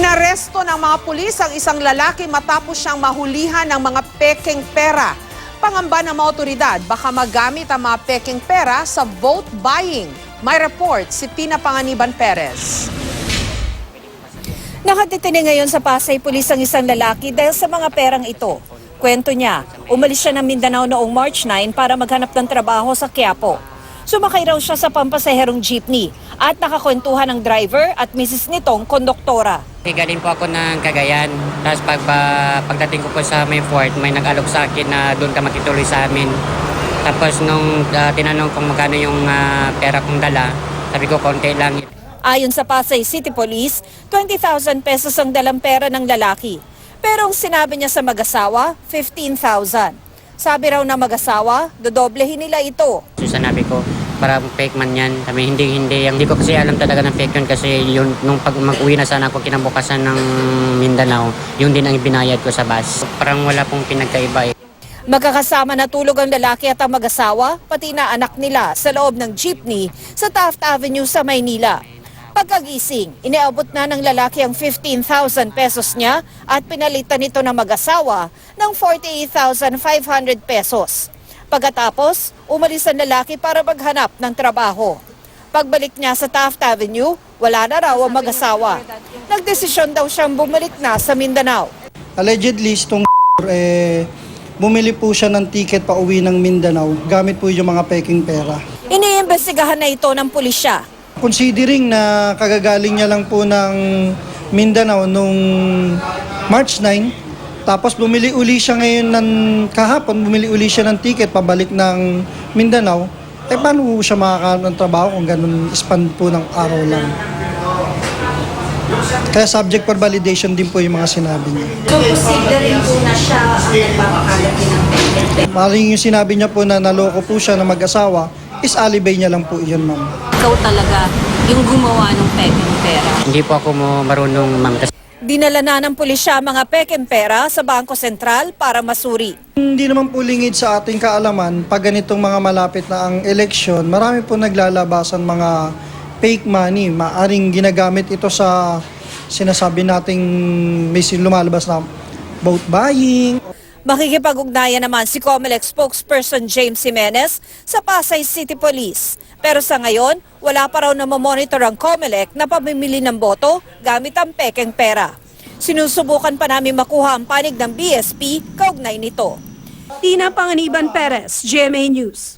Inaresto ng mga pulis ang isang lalaki matapos siyang mahulihan ng mga pekeng pera. Pangamba ng mga otoridad, baka magamit ang mga pekeng pera sa vote buying. May report si Pina Panganiban Perez. Nakatitindig ngayon sa Pasay Pulis ang isang lalaki dahil sa mga perang ito. Kwento niya, umalis siya ng Mindanao noong March 9 para maghanap ng trabaho sa Quiapo. Sumakay raw siya sa pampasaherong jeepney at nakakwentuhan ng driver at misis nitong konduktora. Galing po ako ng Cagayan. Tapos pagdating ko po sa may fort, may nag-alok sa akin na doon ka makituloy sa amin. Tapos nung tinanong kung magkano yung pera kong dala, sabi ko konti lang. Ayon sa Pasay City Police, 20,000 pesos ang dalang pera ng lalaki. Pero ang sinabi niya sa mag-asawa, 15,000. Sabi raw na mag-asawa, dodoblehin nila ito. Sinabi ko, para fake man yan. Sabi, hindi ko kasi alam talaga ng fake yun kasi yun, nung pag mag-uwi na sana ako kinabukasan ng Mindanao, yun din ang binayad ko sa bus. Parang wala pong pinagkaiba eh. Magkakasama na tulog ang lalaki at ang mag-asawa, pati na anak nila sa loob ng jeepney sa Taft Avenue sa Maynila. Pagkagising, iniabot na ng lalaki ang 15,000 pesos niya at pinalitan nito ng mag-asawa ng 48,500 pesos. Pagkatapos, umalis ang lalaki para maghanap ng trabaho. Pagbalik niya sa Taft Avenue, wala na raw ang mag-asawa. Nagdesisyon daw siyang bumalik na sa Mindanao. Allegedly, itong bumili po siya ng ticket pa uwi ng Mindanao gamit po yung mga peking pera. Iniimbestigahan na ito ng pulisya. Considering na kagagaling niya lang po ng Mindanao nung March 9, tapos bumili uli siya ngayon kahapon, bumili uli siya ng ticket pabalik ng Mindanao, paano po siya makakaroon ng trabaho kung ganun span po ng araw lang? Kaya subject for validation din po yung mga sinabi niya. So, posible rin po na siya ang nagpapakalat ng peke. Maring yung sinabi niya po na naloko po siya na mag-asawa, is alibay niya lang po yun, ma'am. Ikaw talaga yung gumawa ng pekeng pera. Hindi po ako marunong Dinala na ng pulisya ang mga pekeng pera sa Bangko Sentral para masuri. Hindi naman po lingid sa ating kaalaman, pag ganitong mga malapit na ang eleksyon, marami po naglalabasan mga fake money. Maaring ginagamit ito sa sinasabi nating may lumalabas na vote buying. Makikipag-ugnayan naman si COMELEC spokesperson James Jimenez sa Pasay City Police. Pero sa ngayon, wala pa raw na mamonitor ang COMELEC na pamimili ng boto gamit ang pekeng pera. Sinusubukan pa namin makuha ang panig ng BSP kaugnay nito. Tina Panganiban Perez, GMA News.